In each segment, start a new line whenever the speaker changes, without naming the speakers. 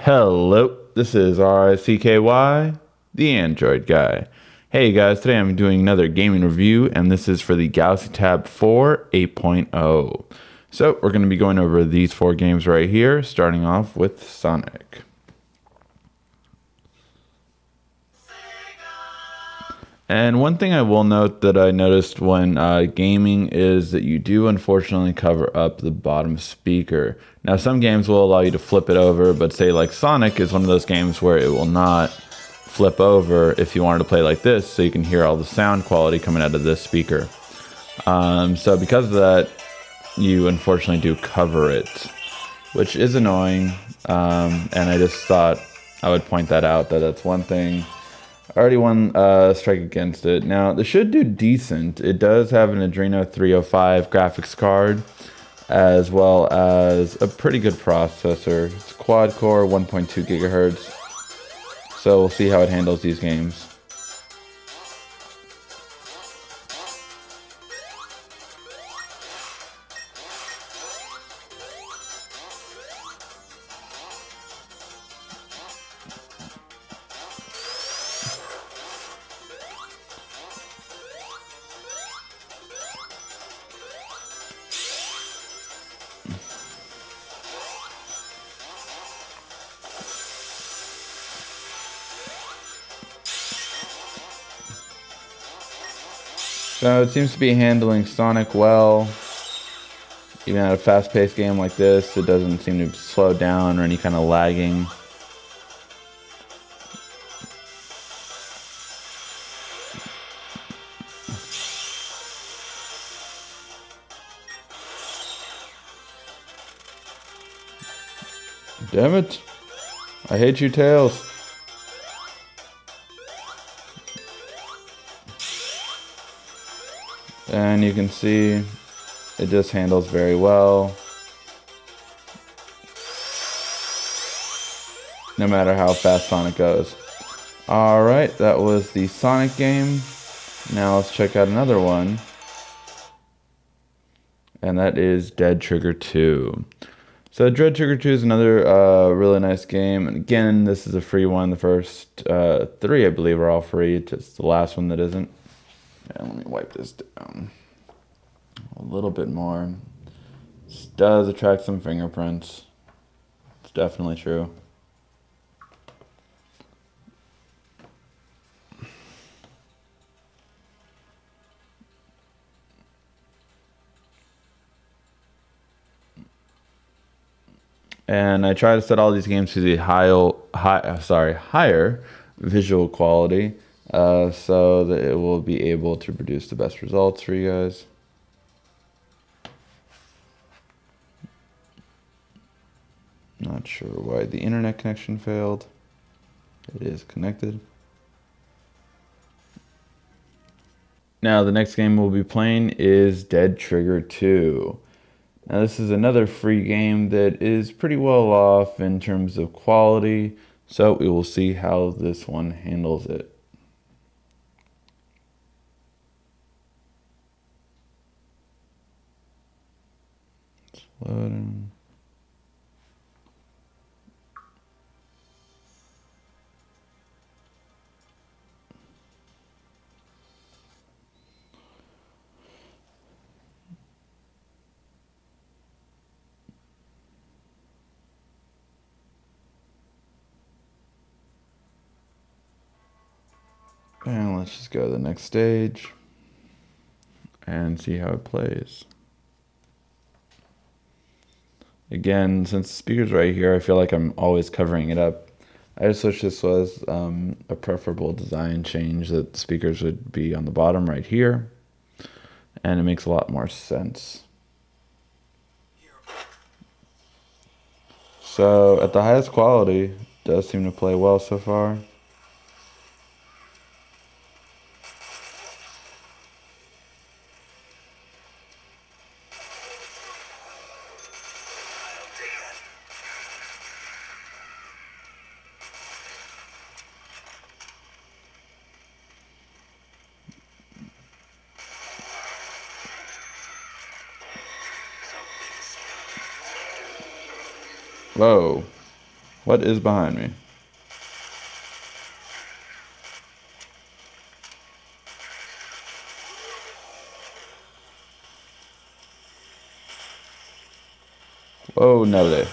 Hello, this is RICKY, the Android guy. Hey guys, today I'm doing another gaming review, and this is for the Galaxy Tab 4 8.0. So we're going to be going over these four games right here, starting off with Sonic. And one thing I will note that I noticed when gaming is that you do unfortunately cover up the bottom speaker. Now some games will allow you to flip it over, but say like Sonic is one of those games where it will not flip over if you wanted to play like this, so you can hear all the sound quality coming out of this speaker. So because of that, you unfortunately do cover it, which is annoying. And I just thought I would point that out, that's one thing. I already won strike against it. Now, this should do decent. It does have an Adreno 305 graphics card, as well as a pretty good processor. It's quad core, 1.2 gigahertz. So we'll see how it handles these games. So it seems to be handling Sonic well. Even at a fast-paced game like this, it doesn't seem to slow down or any kind of lagging. Damn it! I hate you, Tails. And you can see it just handles very well, no matter how fast Sonic goes. Alright, that was the Sonic game. Now let's check out another one. And that is Dead Trigger 2. So Dead Trigger 2 is another really nice game. And again, this is a free one. The first three, I believe, are all free. Just the last one that isn't. And let me wipe this down a little bit more. This does attract some fingerprints. It's definitely true. And I try to set all these games to the higher visual quality, so that it will be able to produce the best results for you guys. Not sure why the internet connection failed. It is connected. Now the next game we'll be playing is Dead Trigger 2. Now this is another free game that is pretty well off in terms of quality, so we will see how this one handles it. It's loading. And let's just go to the next stage and see how it plays. Again, since the speaker's right here, I feel like I'm always covering it up. I just wish this was a preferable design change, that the speakers would be on the bottom right here, and it makes a lot more sense. So at the highest quality, it does seem to play well so far. Whoa. What is behind me? Oh, no they.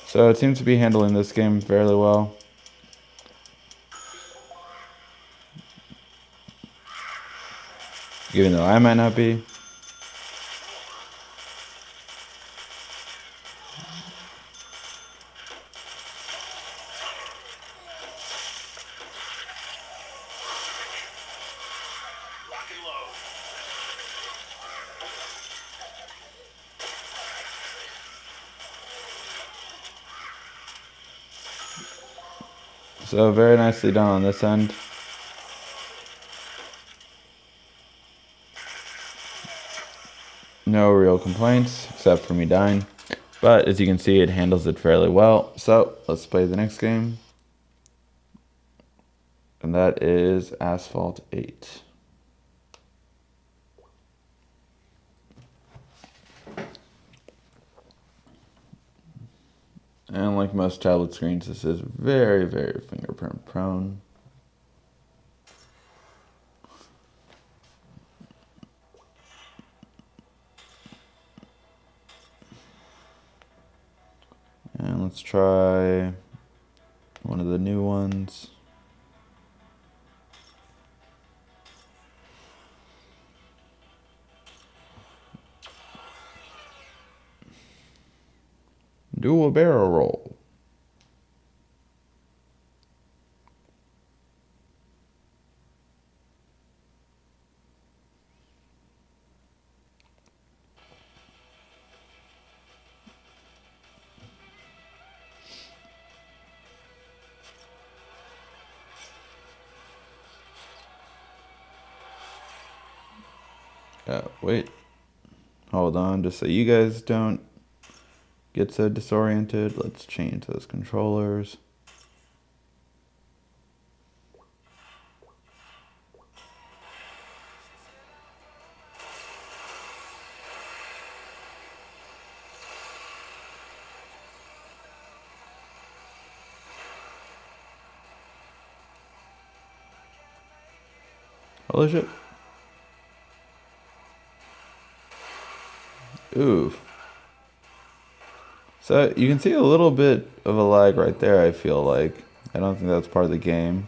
So it seems to be handling this game fairly well. Even though I might not be. So very nicely done on this end. No real complaints, except for me dying. But as you can see, it handles it fairly well. So let's play the next game. And that is Asphalt 8. And like most tablet screens, this is very, very fingerprint prone. And let's try one of the new ones. Do a barrel roll. Wait. Hold on, just so you guys don't get so disoriented. Let's change those controllers. Holy shit. Ooh. So you can see a little bit of a lag right there, I feel like. I don't think that's part of the game.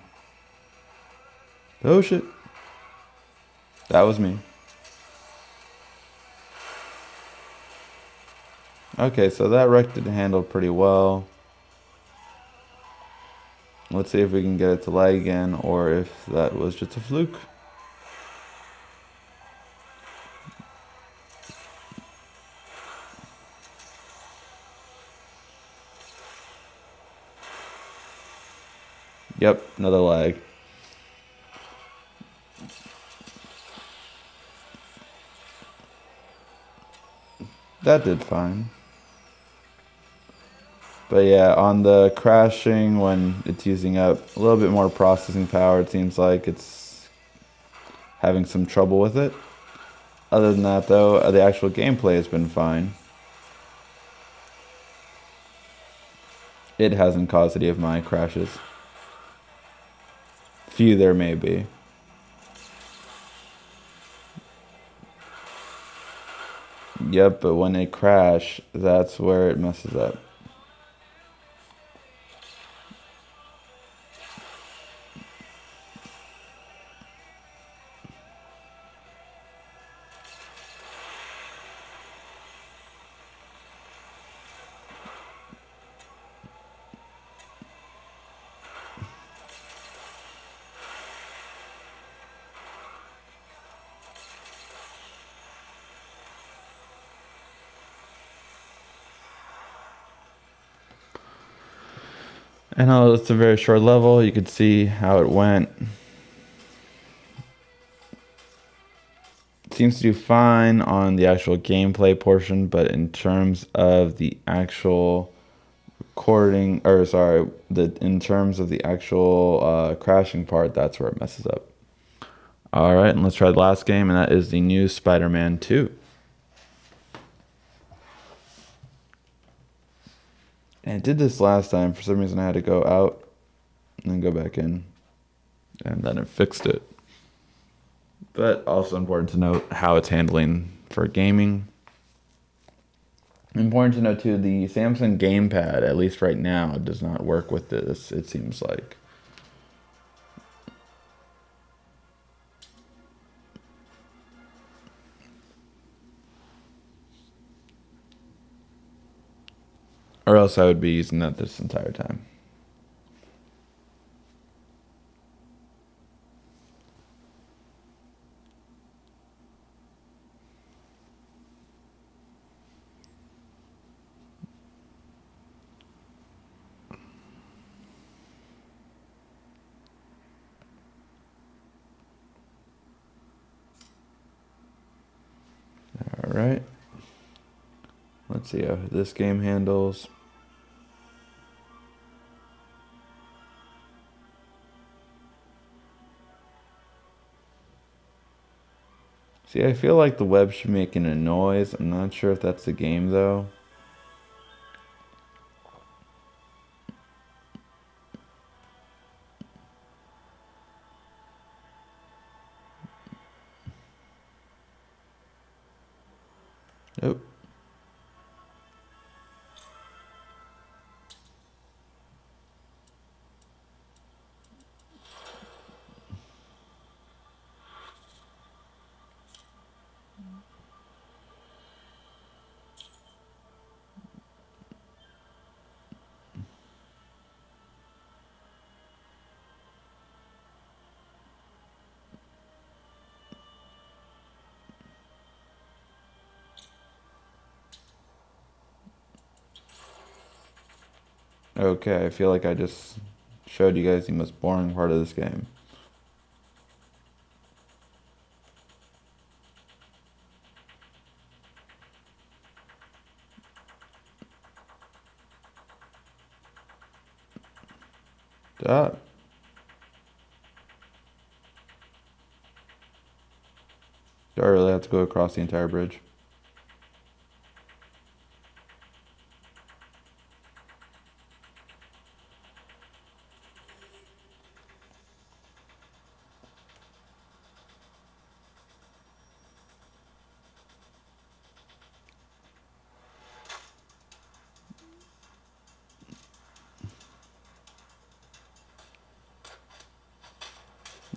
Oh shit. That was me. Okay, so that wreck did handle pretty well. Let's see if we can get it to lag again, or if that was just a fluke. Yep, another lag. That did fine. But yeah, on the crashing, when it's using up a little bit more processing power, it seems like it's having some trouble with it. Other than that, though, the actual gameplay has been fine. It hasn't caused any of my crashes. Few there may be. Yep, but when they crash, that's where it messes up. And although it's a very short level, you could see how it went. It seems to do fine on the actual gameplay portion, but in terms of the actual recording, or sorry, in terms of the actual crashing part, that's where it messes up. All right, and let's try the last game, and that is the new Spider-Man 2. And I did this last time. For some reason, I had to go out and then go back in, and then it fixed it. But also important to note how it's handling for gaming. Important to note too, the Samsung gamepad, at least right now, does not work with this, it seems like. Or else I would be using that this entire time. All right. Let's see how this game handles. See, I feel like the web should be making a noise. I'm not sure if that's the game though. Nope. Okay, I feel like I just showed you guys the most boring part of this game. Stop. Do I really have to go across the entire bridge?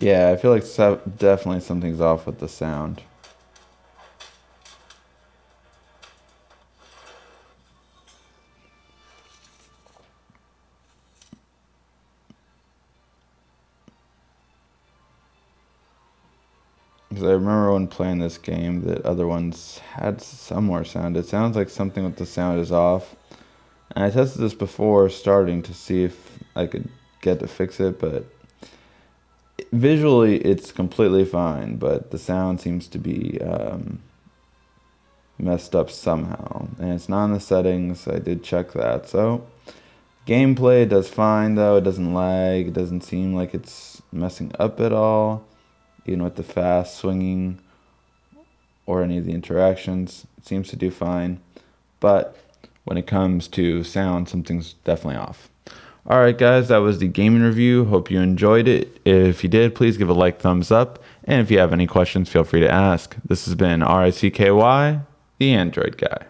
Yeah, I feel like definitely something's off with the sound. Because I remember when playing this game that other ones had some more sound. It sounds like something with the sound is off. And I tested this before starting to see if I could get to fix it, but visually it's completely fine, but the sound seems to be messed up somehow. And it's not in the settings. I did check that. So gameplay does fine though. It doesn't lag. It doesn't seem like it's messing up at all. Even with the fast swinging or any of the interactions, it seems to do fine. But when it comes to sound, something's definitely off. All right, guys, that was the gaming review. Hope you enjoyed it. If you did, please give a like, thumbs up. And if you have any questions, feel free to ask. This has been RICKY, the Android Guy.